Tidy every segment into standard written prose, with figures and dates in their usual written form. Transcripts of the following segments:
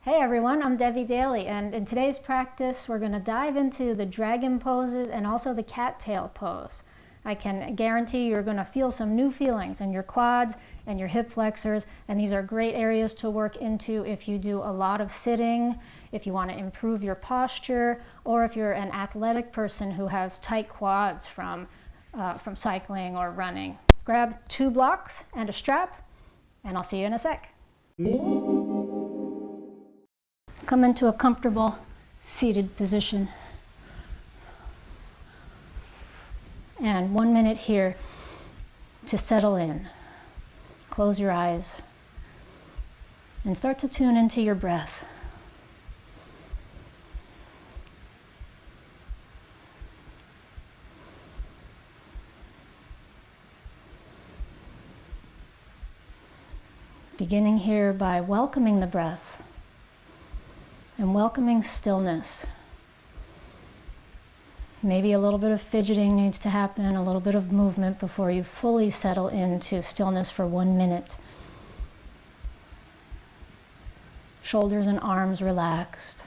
Hey everyone, I'm Debbie Daly, and in today's practice we're going to dive into the dragon poses and also the cattail pose. I can guarantee you're going to feel some new feelings in your quads and your hip flexors, and these are great areas to work into if you do a lot of sitting, if you want to improve your posture, or if you're an athletic person who has tight quads from cycling or running. Grab 2 blocks and a strap, and I'll see you in a sec. Come into a comfortable seated position. And 1 minute here to settle in. Close your eyes and start to tune into your breath. Beginning here by welcoming the breath and welcoming stillness. Maybe a little bit of fidgeting needs to happen, a little bit of movement before you fully settle into stillness for 1 minute. Shoulders and arms relaxed.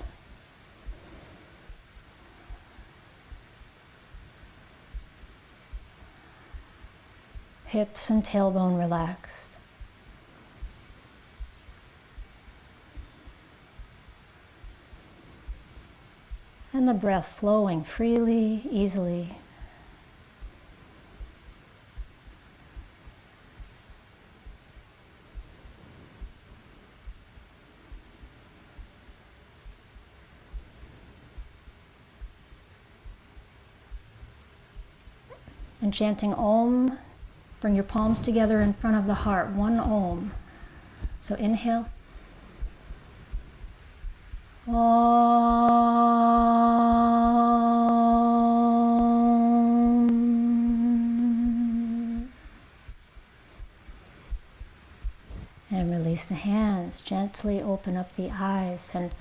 Hips and tailbone relaxed. And the breath flowing freely, easily. And chanting Om, bring your palms together in front of the heart, 1 Om. So inhale. And release the hands, gently open up the eyes. And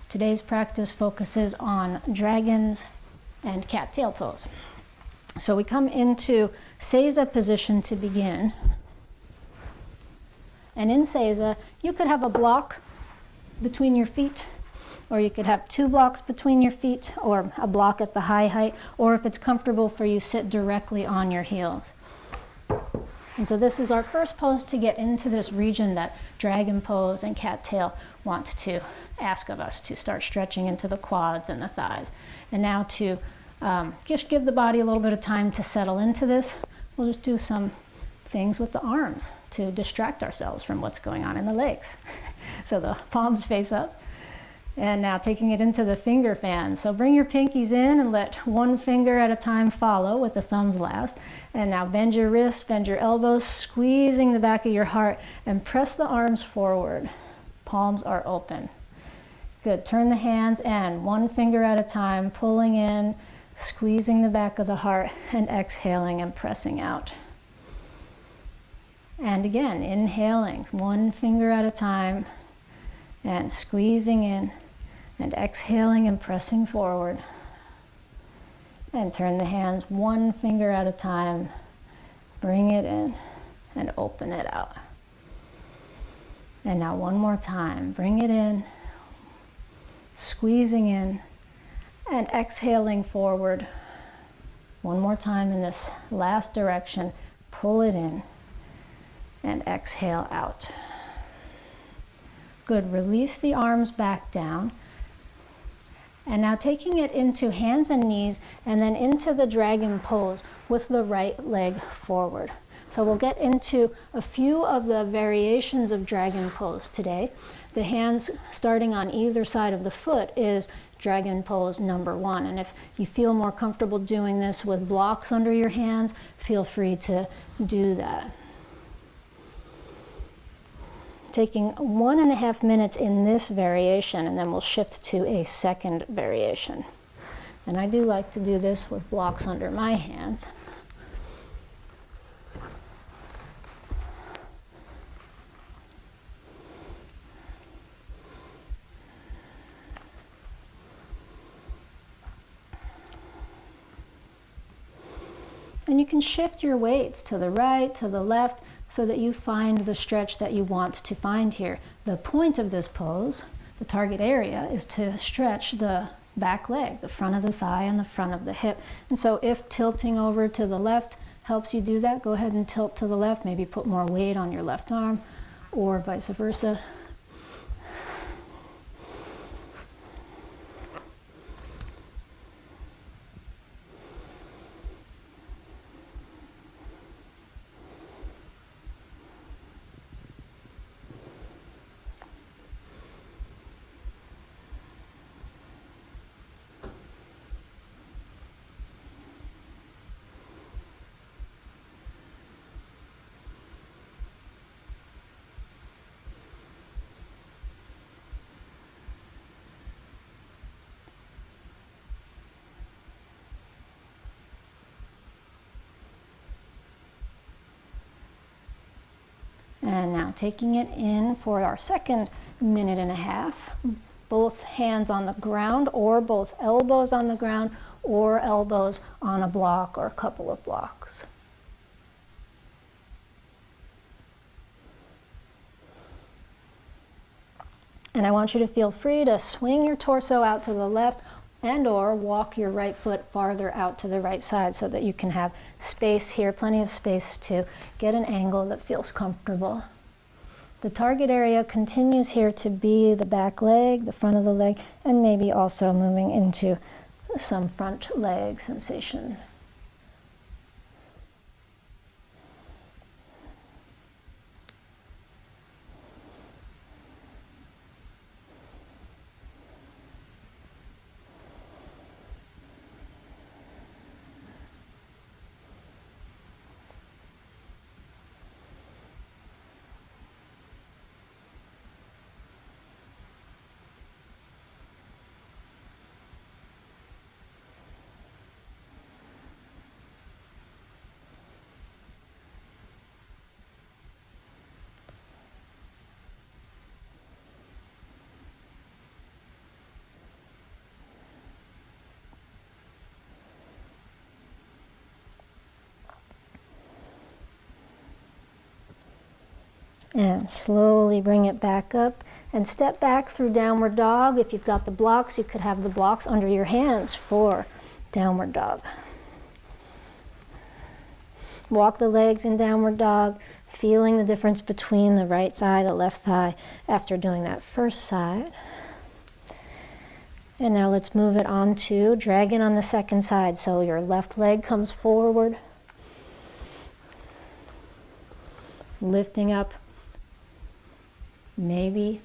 today's practice focuses on dragons and cattail pose. So we come into Seiza position to begin. And in Seiza, you could have a block between your feet, or you could have 2 blocks between your feet, or a block at the high height, or if it's comfortable for you, sit directly on your heels. And so this is our first pose to get into this region that dragon pose and cattail want to ask of us, to start stretching into the quads and the thighs. And now to just give the body a little bit of time to settle into this, we'll just do some things with the arms to distract ourselves from what's going on in the legs. So the palms face up. And now taking it into the finger fan. So bring your pinkies in and let 1 finger at a time follow with the thumbs last. And now bend your wrists, bend your elbows, squeezing the back of your heart, and press the arms forward. Palms are open. Good. Turn the hands in, 1 finger at a time, pulling in, squeezing the back of the heart, and exhaling and pressing out. And again, inhaling, 1 finger at a time, and squeezing in, and exhaling and pressing forward. And turn the hands 1 finger at a time, bring it in, and open it out. And now 1 more time, bring it in, squeezing in, and exhaling forward. 1 more time in this last direction, pull it in, and exhale out. Good, release the arms back down. And now taking it into hands and knees and then into the dragon pose with the right leg forward. So we'll get into a few of the variations of dragon pose today. The hands starting on either side of the foot is dragon pose number 1. And if you feel more comfortable doing this with blocks under your hands, feel free to do that. Taking 1.5 minutes in this variation, and then we'll shift to a second variation. And I do like to do this with blocks under my hands. And you can shift your weights to the right, to the left, so that you find the stretch that you want to find here. The point of this pose, The target area is to stretch the back leg, the front of the thigh and the front of the hip. And so if tilting over to the left helps you do that, go ahead and tilt to the left, maybe put more weight on your left arm or vice versa. And now taking it in for our second minute and a half, both hands on the ground or both elbows on the ground or elbows on a block or a couple of blocks. And I want you to feel free to swing your torso out to the left and or walk your right foot farther out to the right side so that you can have space here, plenty of space to get an angle that feels comfortable. The target area continues here to be the back leg, the front of the leg, and maybe also moving into some front leg sensation. And slowly bring it back up and step back through downward dog. If you've got the blocks, you could have the blocks under your hands for downward dog. Walk the legs in downward dog, feeling the difference between the right thigh, the left thigh after doing that first side. And now let's move it on to dragon on the second side. So your left leg comes forward, lifting up. Maybe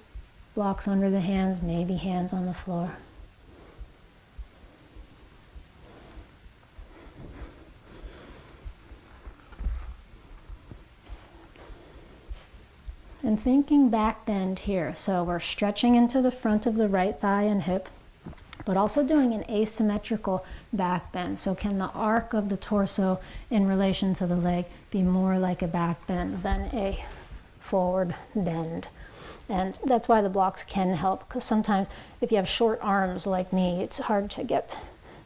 blocks under the hands, maybe hands on the floor. And thinking back bend here. So we're stretching into the front of the right thigh and hip, but also doing an asymmetrical back bend. So can the arc of the torso in relation to the leg be more like a back bend than a forward bend? And that's why the blocks can help, because sometimes if you have short arms like me, it's hard to get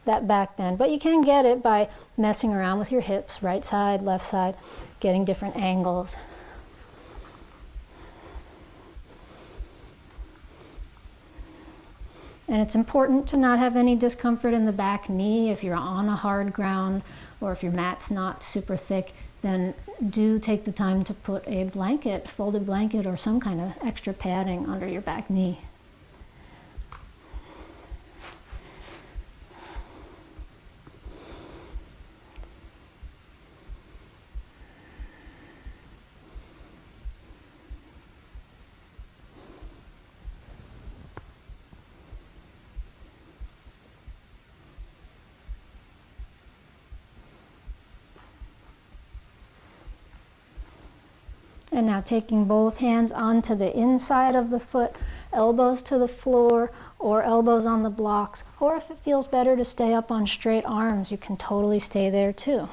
that back bend. But you can get it by messing around with your hips, right side, left side, getting different angles. And it's important to not have any discomfort in the back knee. If you're on a hard ground or if your mat's not super thick, then do take the time to put a blanket, folded blanket or some kind of extra padding under your back knee. And now taking both hands onto the inside of the foot, elbows to the floor or elbows on the blocks. Or if it feels better to stay up on straight arms, you can totally stay there too.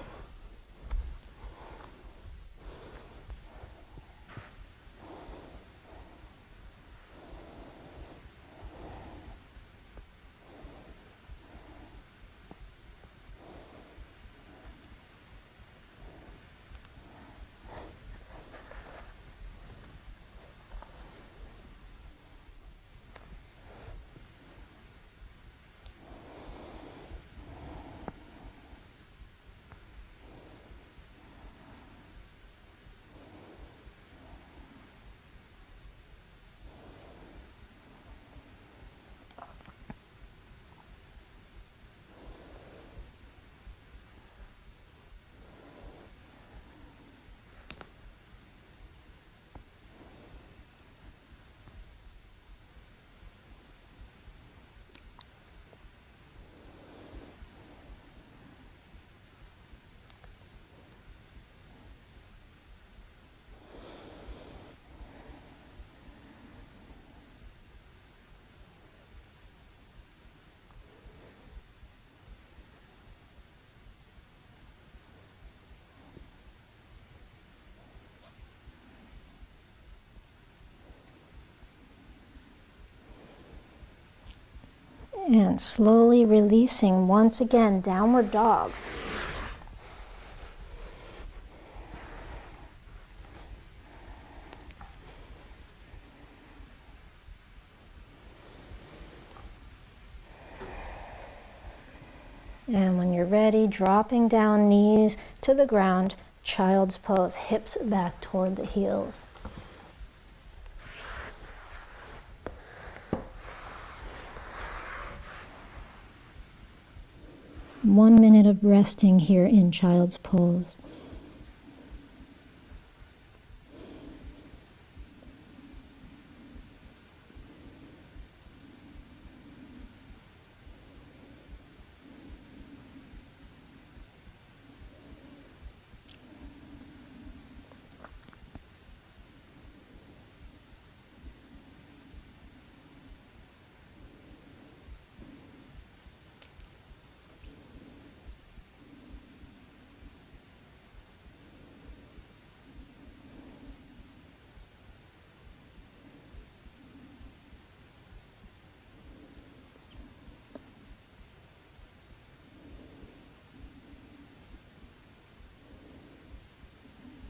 And slowly releasing once again, downward dog. And when you're ready, dropping down, knees to the ground, child's pose, hips back toward the heels. One minute of resting here in child's pose.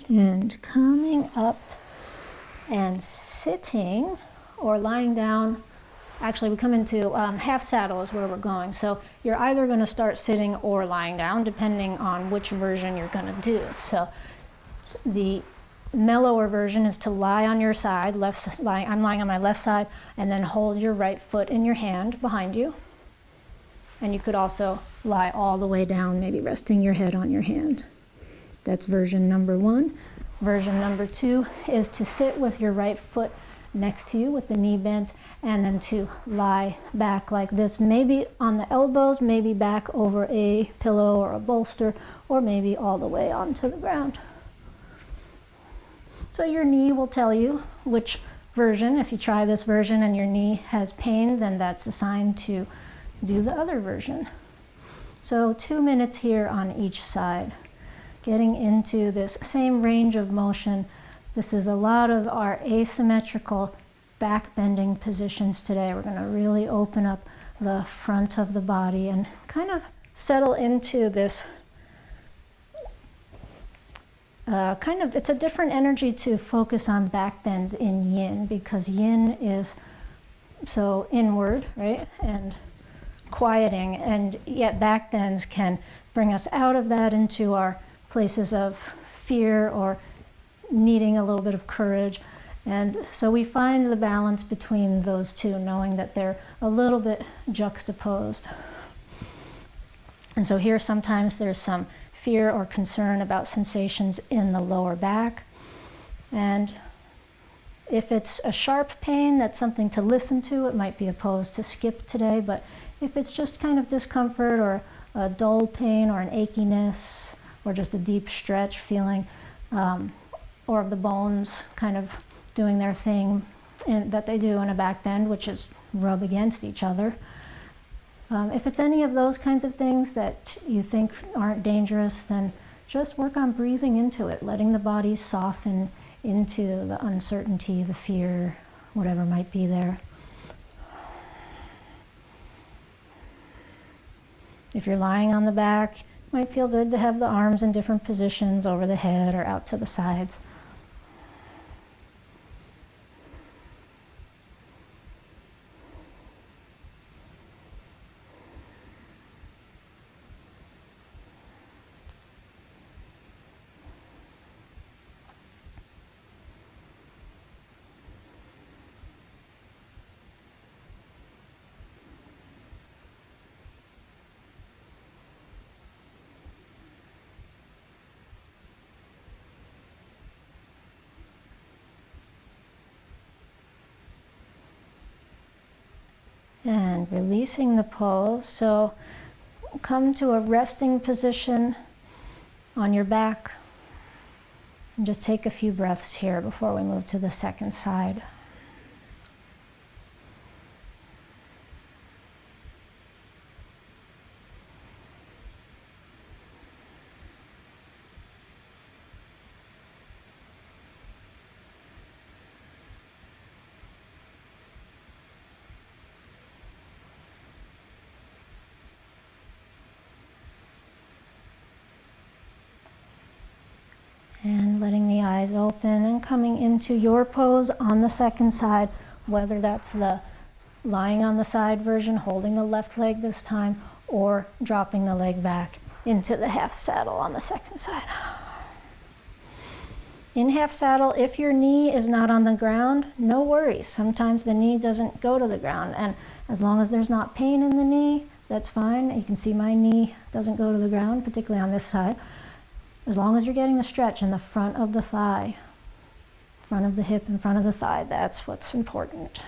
And coming up and sitting or lying down. Actually, we come into half saddle is where we're going. So you're either going to start sitting or lying down, depending on which version you're going to do. So the mellower version is to lie on your side, I'm lying on my left side, and then hold your right foot in your hand behind you. And you could also lie all the way down, maybe resting your head on your hand. That's version number 1. Version number 2 is to sit with your right foot next to you with the knee bent, and then to lie back like this, maybe on the elbows, maybe back over a pillow or a bolster, or maybe all the way onto the ground. So your knee will tell you which version. If you try this version and your knee has pain, then that's a sign to do the other version. So 2 minutes here on each side. Getting into this same range of motion. This is a lot of our asymmetrical back bending positions today. We're going to really open up the front of the body and kind of settle into this it's a different energy to focus on back bends in yin, because yin is so inward, right, and quieting, and yet back bends can bring us out of that into our places of fear or needing a little bit of courage. And so we find the balance between those two, knowing that they're a little bit juxtaposed. And so here sometimes there's some fear or concern about sensations in the lower back. And if it's a sharp pain, that's something to listen to. It might be a pose to skip today, but if it's just kind of discomfort or a dull pain or an achiness, or just a deep stretch feeling, or of the bones kind of doing their thing that they do in a back bend, which is rub against each other. If it's any of those kinds of things that you think aren't dangerous, then just work on breathing into it, letting the body soften into the uncertainty, the fear, whatever might be there. If you're lying on the back, might feel good to have the arms in different positions over the head or out to the sides. And releasing the pose. So come to a resting position on your back. And just take a few breaths here before we move to the second side. eyes open, and coming into your pose on the second side, whether that's the lying on the side version, holding the left leg this time, or dropping the leg back into the half saddle on the second side. In half saddle, if your knee is not on the ground, no worries. Sometimes the knee doesn't go to the ground, and as long as there's not pain in the knee, that's fine. You can see my knee doesn't go to the ground, particularly on this side. As long as you're getting the stretch in the front of the thigh, front of the hip and front of the thigh, that's what's important.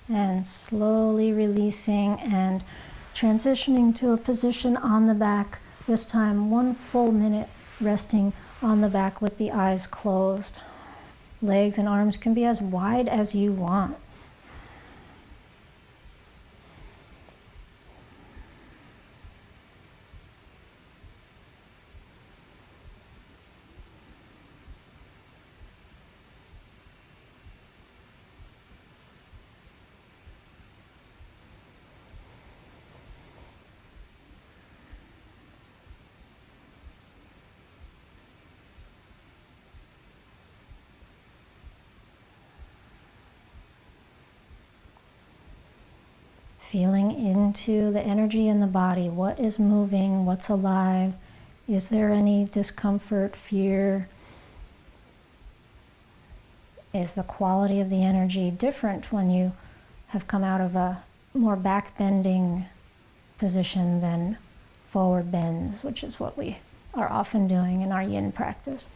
And slowly releasing and transitioning to a position on the back, this time 1 full minute resting on the back with the eyes closed. Legs and arms can be as wide as you want. Feeling into the energy in the body. What is moving? What's alive? Is there any discomfort, fear? Is the quality of the energy different when you have come out of a more back bending position than forward bends, which is what we are often doing in our yin practice?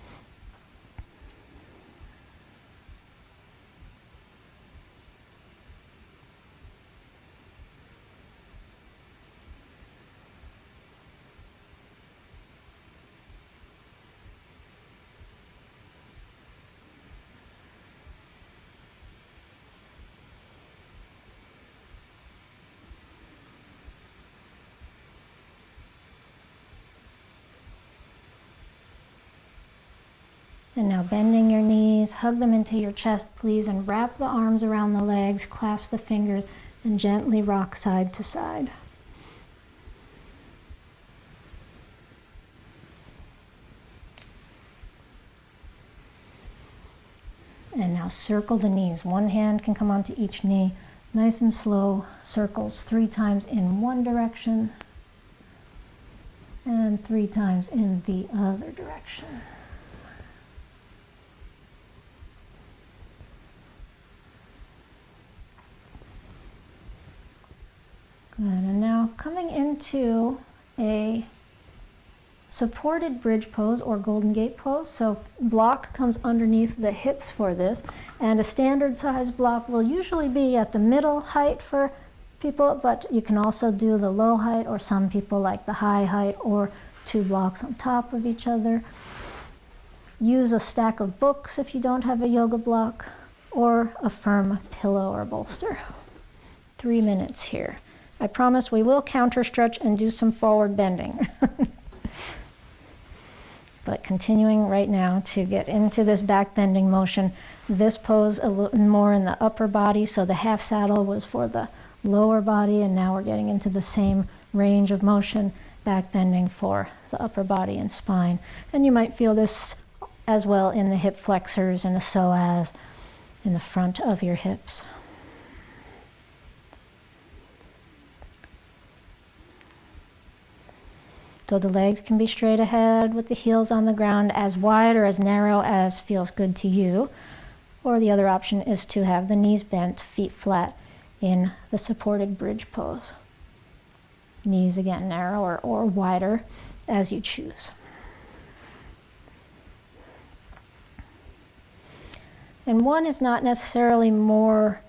And now bending your knees, hug them into your chest, please, and wrap the arms around the legs, clasp the fingers, and gently rock side to side. And now circle the knees. One hand can come onto each knee. Nice and slow circles 3 times in one direction and 3 times in the other direction. Good, and now coming into a supported bridge pose or Golden Gate pose. So block comes underneath the hips for this, and a standard size block will usually be at the middle height for people, but you can also do the low height, or some people like the high height, or 2 blocks on top of each other. Use a stack of books if you don't have a yoga block, or a firm pillow or bolster. 3 minutes here. I promise we will counter stretch and do some forward bending. But continuing right now to get into this back bending motion. This pose a little more in the upper body, so the half saddle was for the lower body, and now we're getting into the same range of motion, back bending for the upper body and spine. And you might feel this as well in the hip flexors and the psoas in the front of your hips. So the legs can be straight ahead with the heels on the ground, as wide or as narrow as feels good to you. Or the other option is to have the knees bent, feet flat in the supported bridge pose. Knees again narrower or wider as you choose. And one is not necessarily more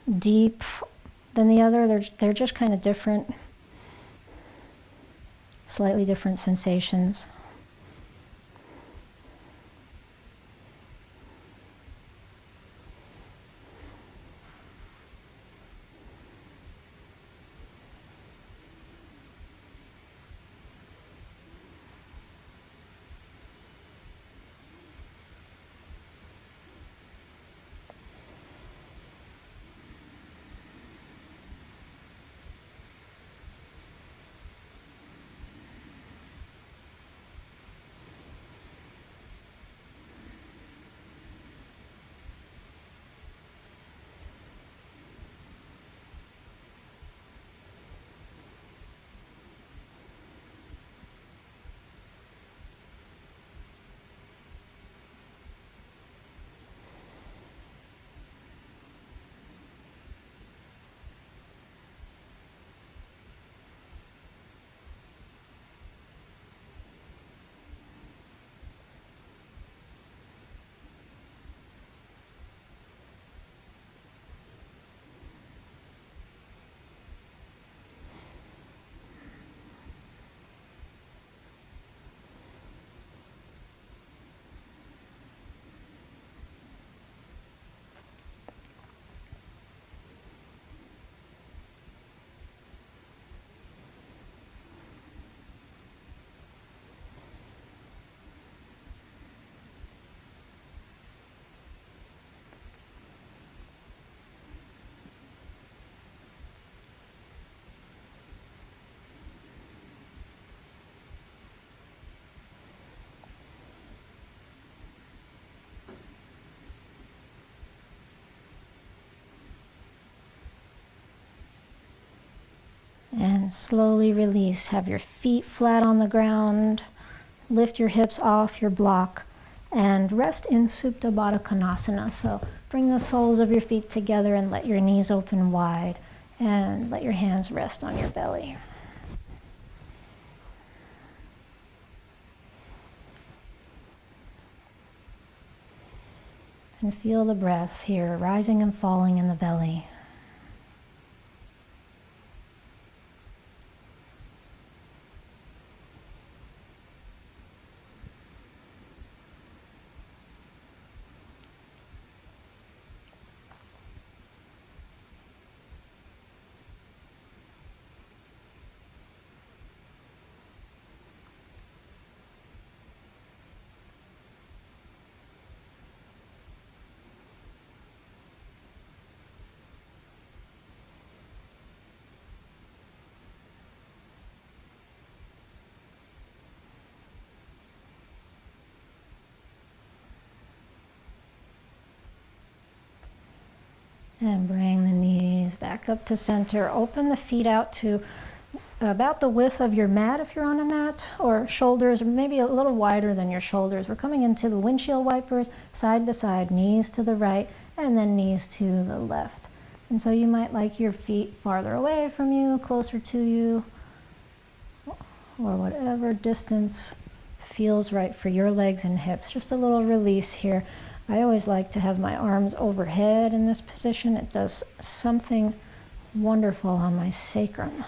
deep than the other. They're just kind of different. Slightly different sensations. And slowly release. Have your feet flat on the ground. Lift your hips off your block and rest in Supta Baddha Konasana. So bring the soles of your feet together and let your knees open wide and let your hands rest on your belly. And feel the breath here rising and falling in the belly. And bring the knees back up to center. Open the feet out to about the width of your mat if you're on a mat, or shoulders, maybe a little wider than your shoulders. We're coming into the windshield wipers, side to side, knees to the right, and then knees to the left. And so you might like your feet farther away from you, closer to you, or whatever distance feels right for your legs and hips. Just a little release here. I always like to have my arms overhead in this position. It does something wonderful on my sacrum.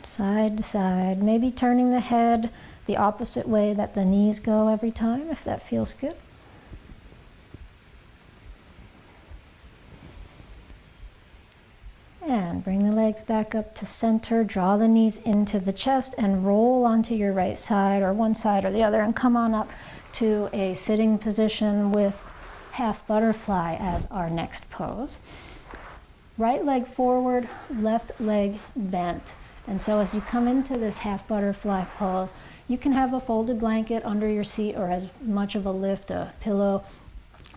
Side to side, maybe turning the head the opposite way that the knees go every time, if that feels good. And bring the legs back up to center, draw the knees into the chest and roll onto your right side or one side or the other and come on up to a sitting position with half butterfly as our next pose. Right leg forward, left leg bent. And so as you come into this half butterfly pose, you can have a folded blanket under your seat or as much of a lift, a pillow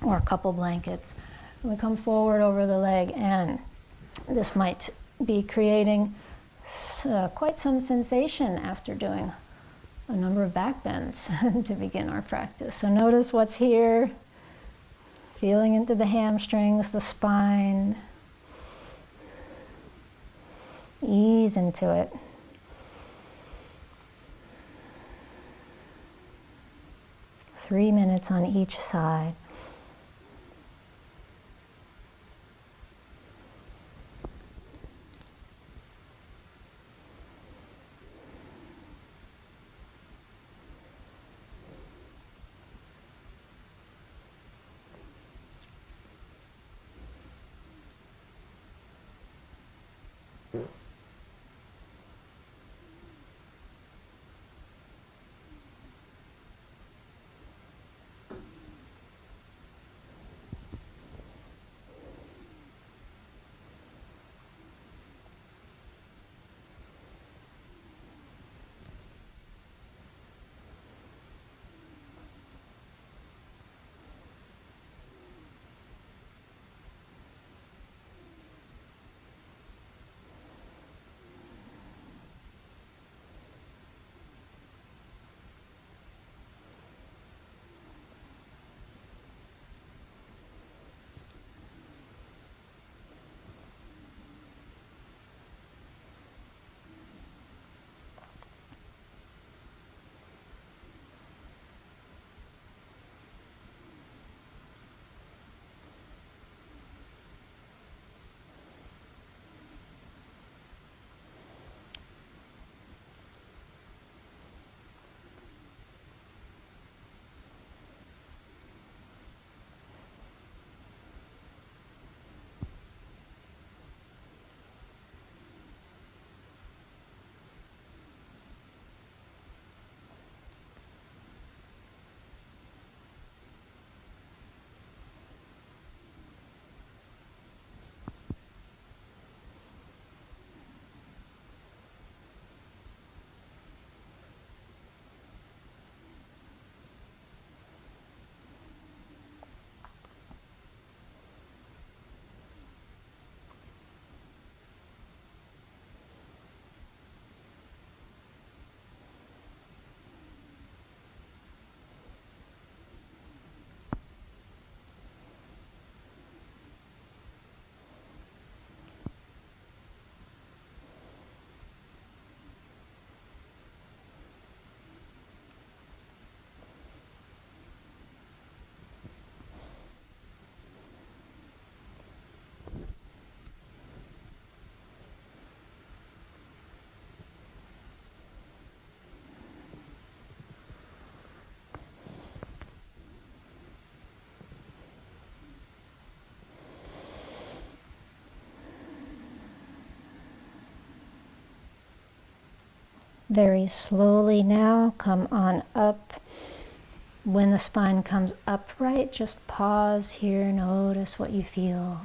or a couple blankets. We come forward over the leg, and this might be creating quite some sensation after doing a number of back bends to begin our practice. So notice what's here, feeling into the hamstrings, the spine. Ease into it. Three minutes on each side. Very slowly now, come on up. When the spine comes upright, just pause here, notice what you feel.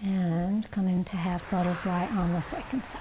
And come into half butterfly on the second side.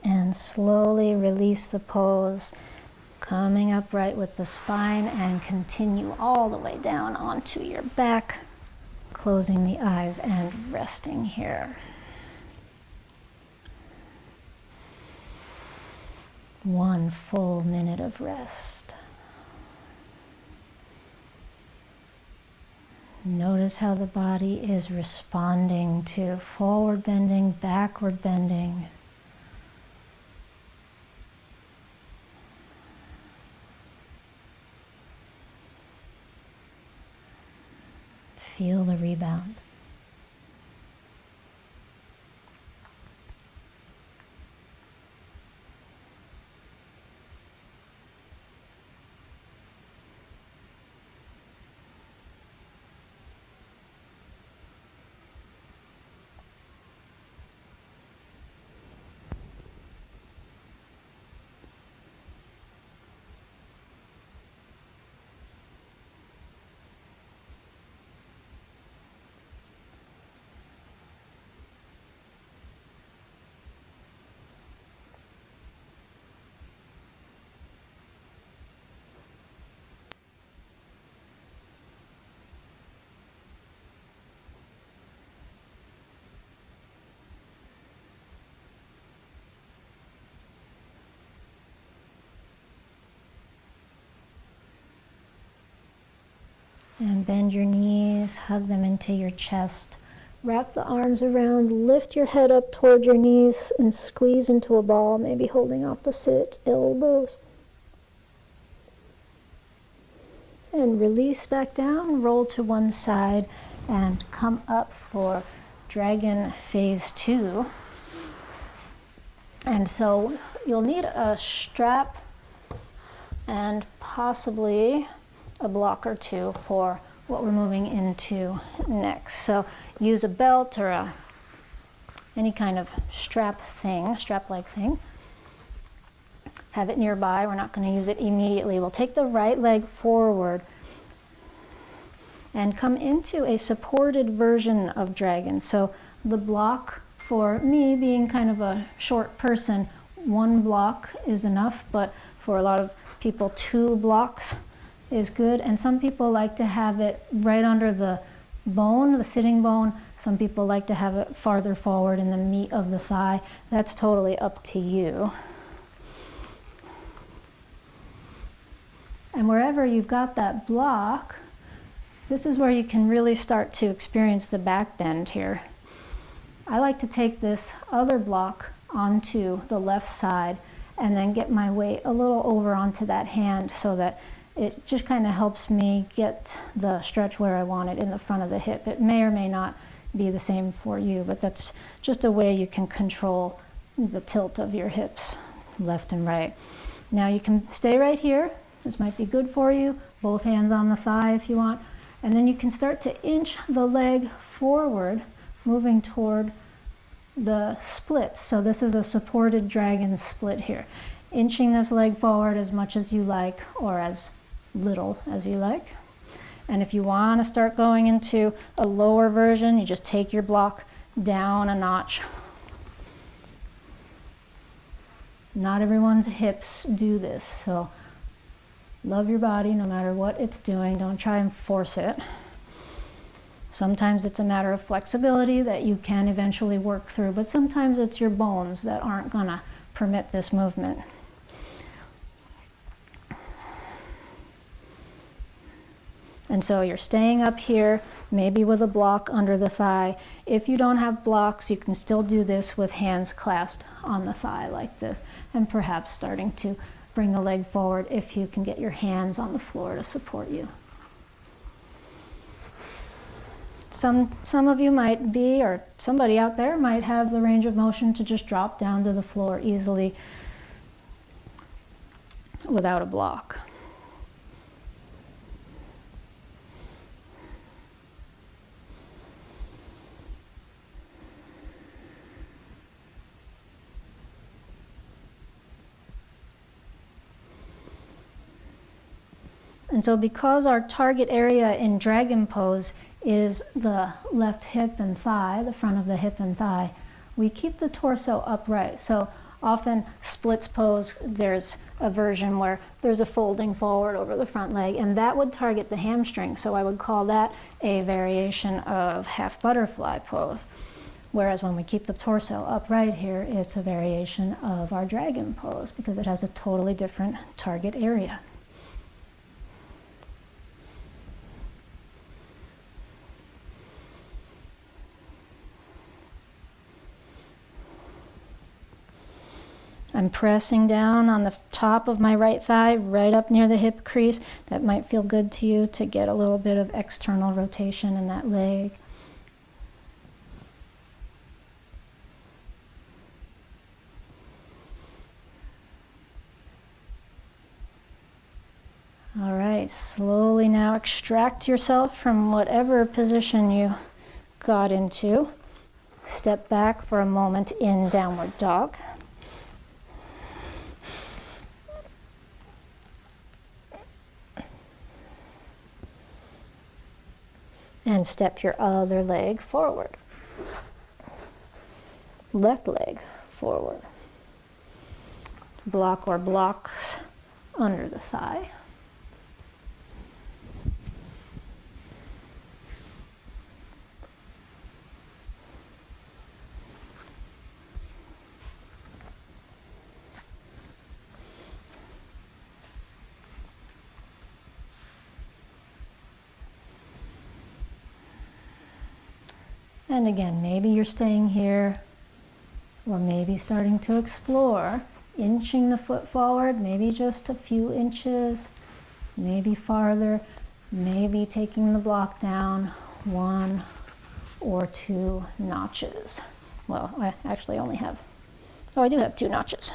And slowly release the pose, coming upright with the spine, and continue all the way down onto your back, closing the eyes and resting here. 1 full minute of rest. Notice how the body is responding to forward bending, backward bending. Feel the rebound. And bend your knees, hug them into your chest. Wrap the arms around, lift your head up toward your knees and squeeze into a ball, maybe holding opposite elbows. And release back down, roll to one side, and come up for Dragon Phase 2. And so you'll need a strap and possibly a block or two for what we're moving into next. So use a belt or any kind of strap-like thing. Have it nearby. We're not going to use it immediately. We'll take the right leg forward and come into a supported version of dragon. So the block, for me being kind of a short person, 1 block is enough, but for a lot of people 2 blocks is good. And some people like to have it right under the bone, the sitting bone. Some people like to have it farther forward in the meat of the thigh. That's totally up to you. And wherever you've got that block, this is where you can really start to experience the back bend here. I like to take this other block onto the left side and then get my weight a little over onto that hand so that it just kind of helps me get the stretch where I want it in the front of the hip. It may or may not be the same for you, but that's just a way you can control the tilt of your hips, left and right. Now you can stay right here. This might be good for you. Both hands on the thigh if you want. And then you can start to inch the leg forward, moving toward the splits. So this is a supported dragon split here. Inching this leg forward as much as you like, or as little as you like. And if you want to start going into a lower version, you just take your block down a notch. Not everyone's hips do this, so love your body no matter what it's doing. Don't try and force it. Sometimes it's a matter of flexibility that you can eventually work through, but sometimes it's your bones that aren't gonna permit this movement. And so you're staying up here, maybe with a block under the thigh. If you don't have blocks, you can still do this with hands clasped on the thigh like this, and perhaps starting to bring the leg forward if you can get your hands on the floor to support you. Some of you might be, or somebody out there might have the range of motion to just drop down to the floor easily without a block. And so because our target area in dragon pose is the left hip and thigh, the front of the hip and thigh, we keep the torso upright. So Often splits pose, there's a version where there's a folding forward over the front leg, and that would target the hamstring. So I would call that a variation of half butterfly pose. Whereas when we keep the torso upright here, it's a variation of our dragon pose because it has a totally different target area. I'm pressing down on the top of my right thigh, right up near the hip crease. That might feel good to you to get a little bit of external rotation in that leg. All right, slowly now extract yourself from whatever position you got into. Step back for a moment in downward dog. And step your other leg forward. Left leg forward. Block or blocks under the thigh. And again, maybe you're staying here, or maybe starting to explore, inching the foot forward, maybe just a few inches, maybe farther, maybe taking the block down 1 or 2 notches. Well, I actually only have, I do have 2 notches.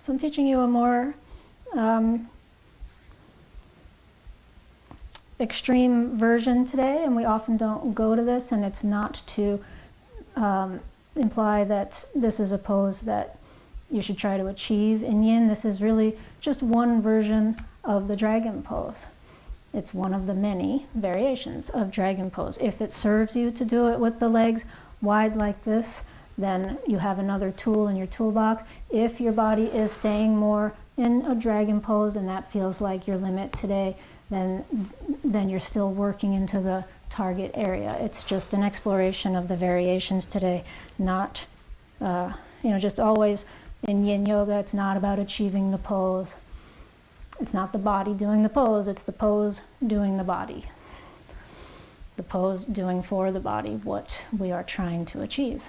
So I'm teaching you a more extreme version today, and we often don't go to this, and it's not to imply that this is a pose that you should try to achieve in Yin. This is really just one version of the dragon pose. It's one of the many variations of dragon pose. If it serves you to do it with the legs wide like this, then you have another tool in your toolbox. If your body is staying more in a dragon pose and that feels like your limit today, then you're still working into the target area. It's just an exploration of the variations today, not, just always in Yin Yoga, it's not about achieving the pose. It's not the body doing the pose, it's the pose doing the body. The pose doing for the body what we are trying to achieve.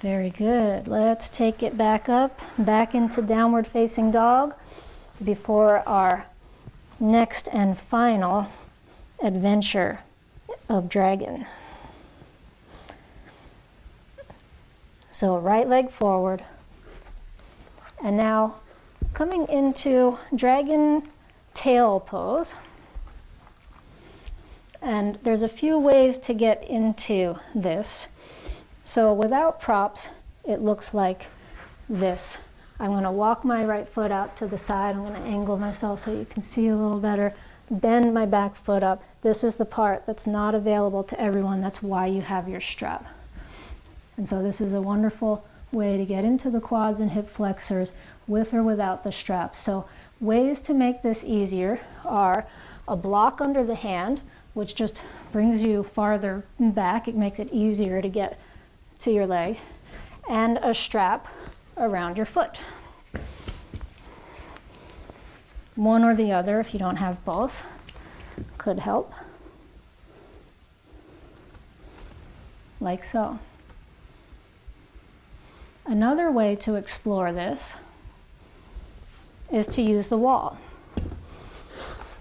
Very good. Let's take it back up, back into downward facing dog before our next and final adventure of dragon. So right leg forward. And now coming into dragon tail pose. And there's a few ways to get into this. So without props, it looks like this. I'm going to walk my right foot out to the side. I'm going to angle myself so you can see a little better. Bend my back foot up. This is the part that's not available to everyone. That's why you have your strap. And so this is a wonderful way to get into the quads and hip flexors with or without the strap. So ways to make this easier are a block under the hand, which just brings you farther back. It makes it easier to get to your leg, and a strap around your foot. One or the other, if you don't have both, could help. Like so. Another way to explore this is to use the wall.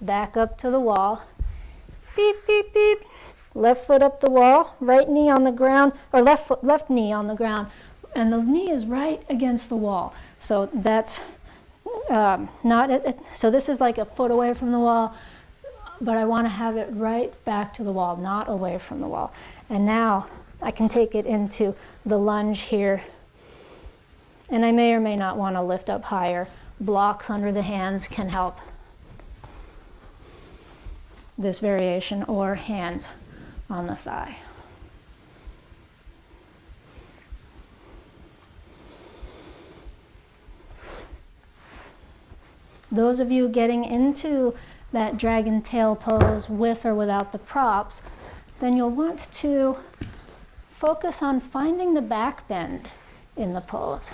Back up to the wall. Beep, beep, beep. Left foot up the wall, right knee on the ground, or left knee on the ground, and the knee is right against the wall. So that's so this is like a foot away from the wall, but I want to have it right back to the wall, not away from the wall. And now I can take it into the lunge here, and I may or may not want to lift up higher. Blocks under the hands can help this variation, or hands on the thigh. Those of you getting into that dragon tail pose with or without the props, then you'll want to focus on finding the back bend in the pose,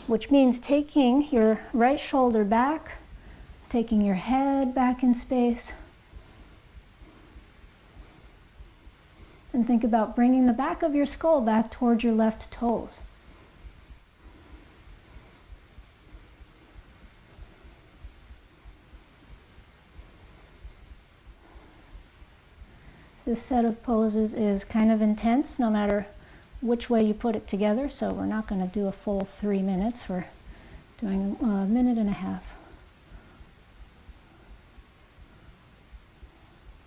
which means taking your right shoulder back, taking your head back in space, and think about bringing the back of your skull back towards your left toes. This set of poses is kind of intense no matter which way you put it together, so we're not going to do a full 3 minutes. We're doing a minute and a half,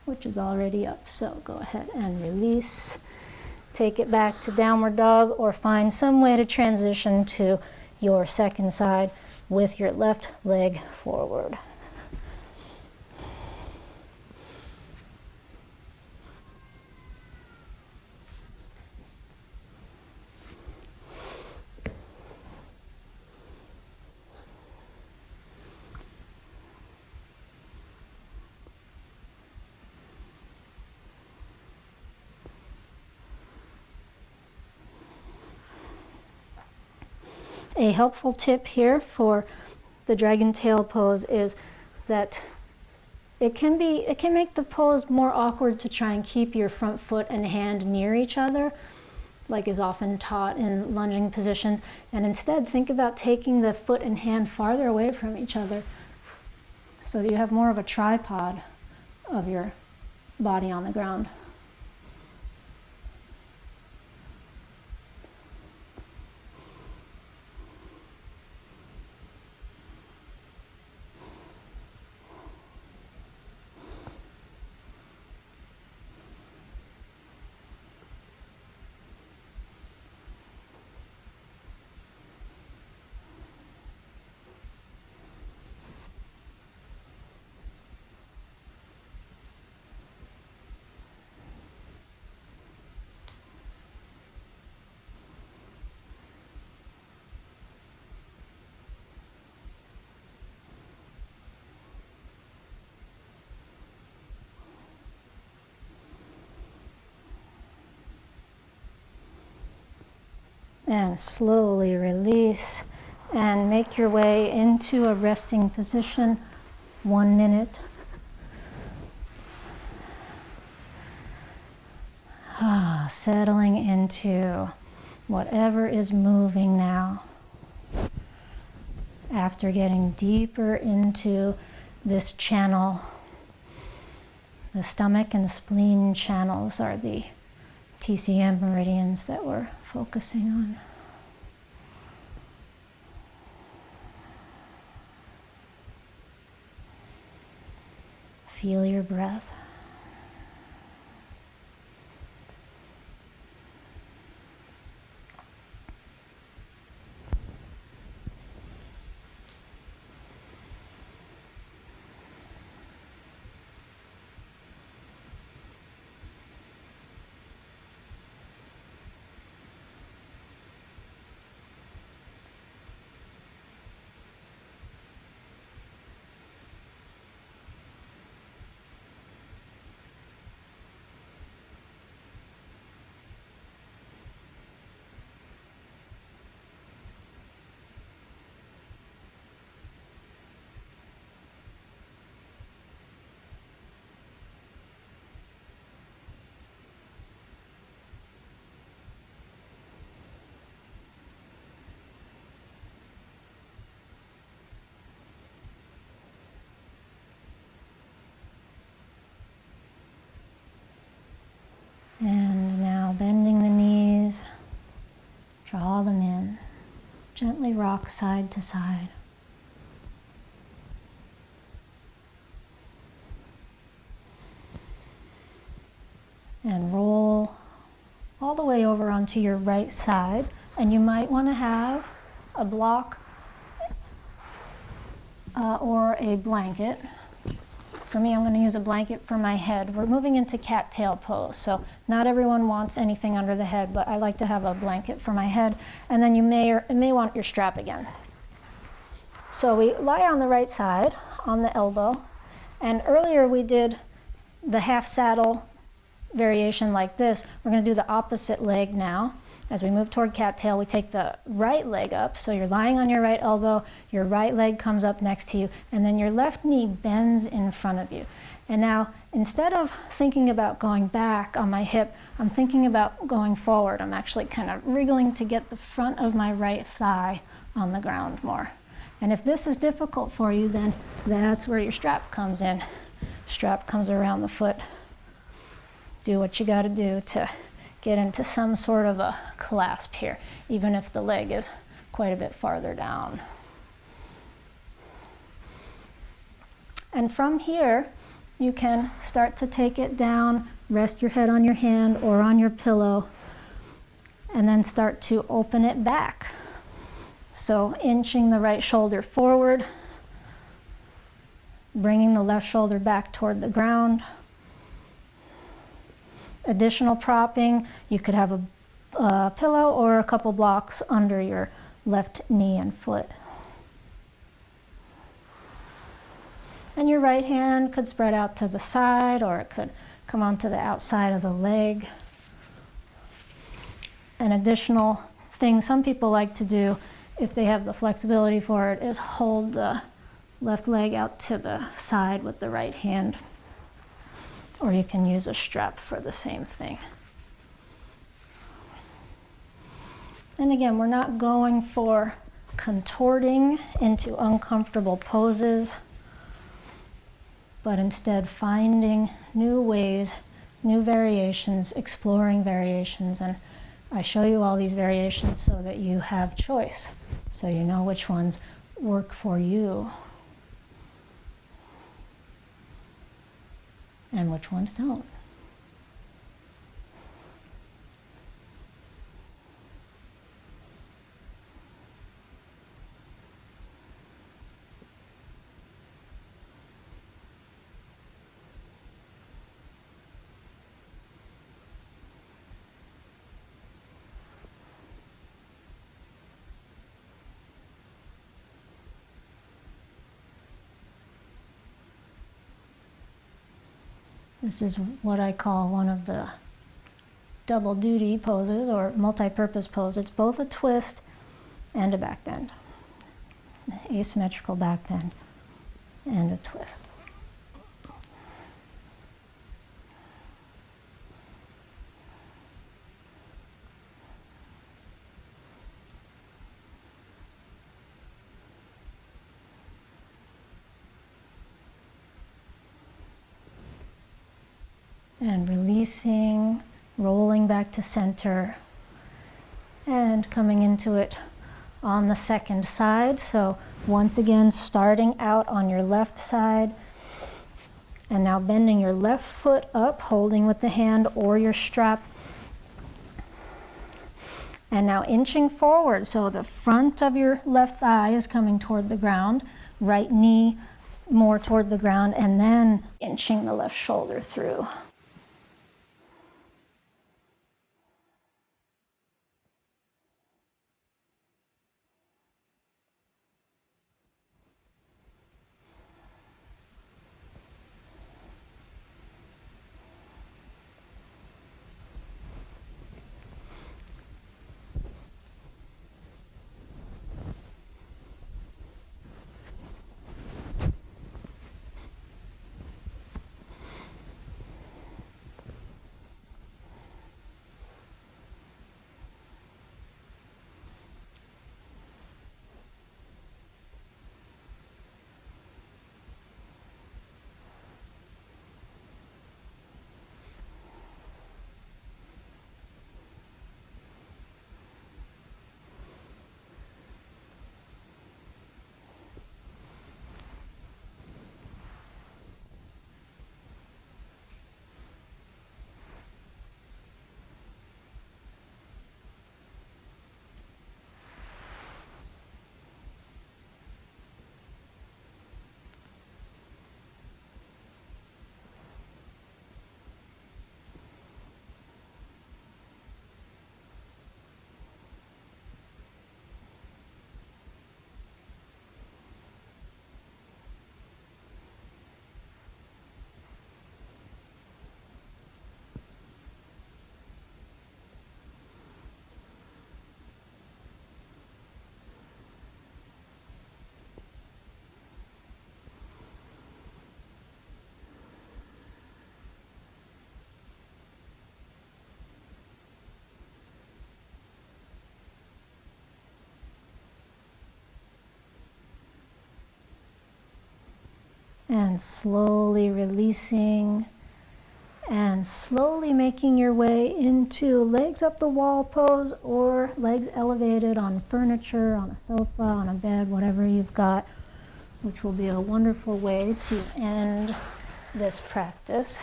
which is already up. So go ahead and release. Take it back to downward dog, or find some way to transition to your second side with your left leg forward. A helpful tip here for the dragon tail pose is that it can make the pose more awkward to try and keep your front foot and hand near each other, like is often taught in lunging positions, and instead think about taking the foot and hand farther away from each other so that you have more of a tripod of your body on the ground. And slowly release and make your way into a resting position. 1 minute. Settling into whatever is moving now. After getting deeper into this channel, the stomach and spleen channels are the TCM meridians that we're focusing on. Feel your breath. Draw them in. Gently rock side to side. And roll all the way over onto your right side. And you might want to have a block or a blanket. For me, I'm going to use a blanket for my head. We're moving into cat-tail pose, so not everyone wants anything under the head, but I like to have a blanket for my head. And then you may want your strap again. So we lie on the right side, on the elbow, and earlier we did the half saddle variation like this. We're going to do the opposite leg now. As we move toward cattail, we take the right leg up, so you're lying on your right elbow, your right leg comes up next to you, and then your left knee bends in front of you. And now, instead of thinking about going back on my hip, I'm thinking about going forward. I'm actually kind of wriggling to get the front of my right thigh on the ground more. And if this is difficult for you, then that's where your strap comes in. Strap comes around the foot. Do what you gotta do to get into some sort of a clasp here, even if the leg is quite a bit farther down. And from here, you can start to take it down, rest your head on your hand or on your pillow, and then start to open it back. So inching the right shoulder forward, bringing the left shoulder back toward the ground. Additional propping, you could have a pillow or a couple blocks under your left knee and foot. And your right hand could spread out to the side, or it could come onto the outside of the leg. An additional thing some people like to do, if they have the flexibility for it, is hold the left leg out to the side with the right hand. Or you can use a strap for the same thing. And again, we're not going for contorting into uncomfortable poses, but instead finding new ways, new variations, exploring variations. And I show you all these variations so that you have choice, so you know which ones work for you and which ones don't. This is what I call one of the double duty poses or multi-purpose pose. It's both a twist and a backbend, an asymmetrical backbend and a twist. And releasing, rolling back to center, and coming into it on the second side. So once again, starting out on your left side, and now bending your left foot up, holding with the hand or your strap. And now inching forward, so the front of your left thigh is coming toward the ground, right knee more toward the ground, and then inching the left shoulder through. and slowly releasing, and slowly making your way into legs up the wall pose or legs elevated on furniture, on a sofa, on a bed, whatever you've got, which will be a wonderful way to end this practice.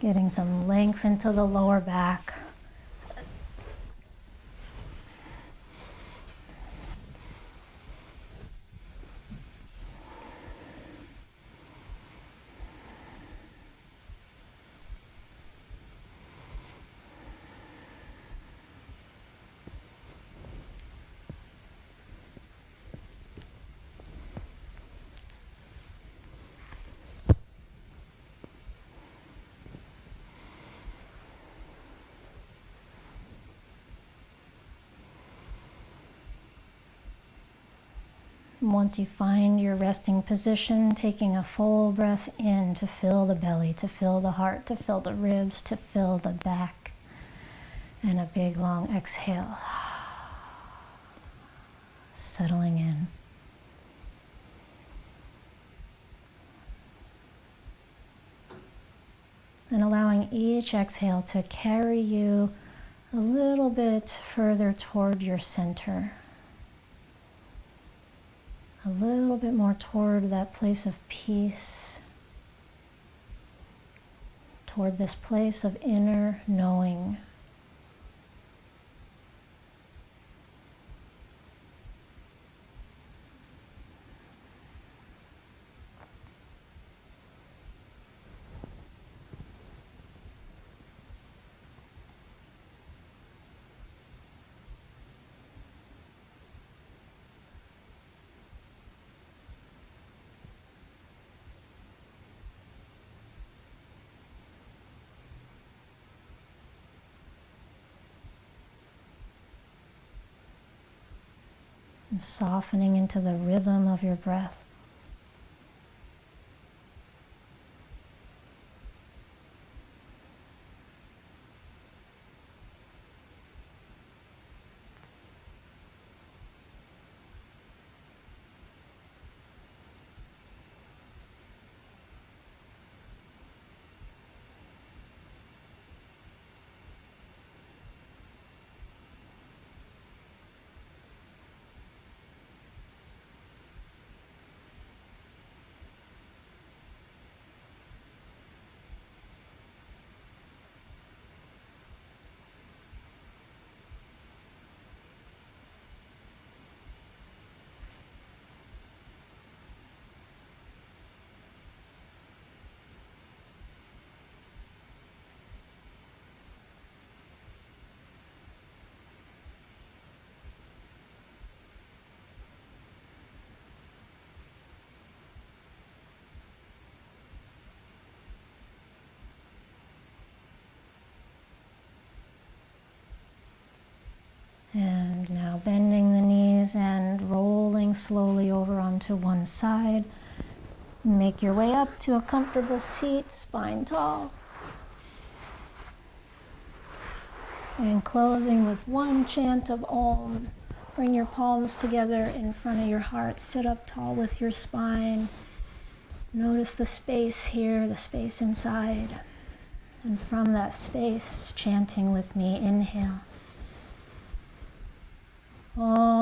Getting some length into the lower back. Once you find your resting position, taking a full breath in to fill the belly, to fill the heart, to fill the ribs, to fill the back, and a big long exhale, settling in. And allowing each exhale to carry you a little bit further toward your center. A little bit more toward that place of peace, toward this place of inner knowing. And softening into the rhythm of your breath. And now bending the knees and rolling slowly over onto one side. Make your way up to a comfortable seat, spine tall. And closing with one chant of Om. Bring your palms together in front of your heart. Sit up tall with your spine. Notice the space here, the space inside. And from that space, chanting with me, inhale. Om.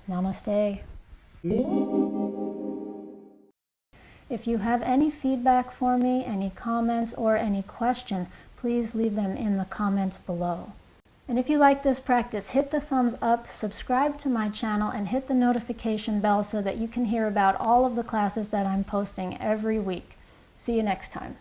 Namaste. If you have any feedback for me, any comments, or any questions, please leave them in the comments below. And if you like this practice, hit the thumbs up, subscribe to my channel, and hit the notification bell so that you can hear about all of the classes that I'm posting every week. See you next time.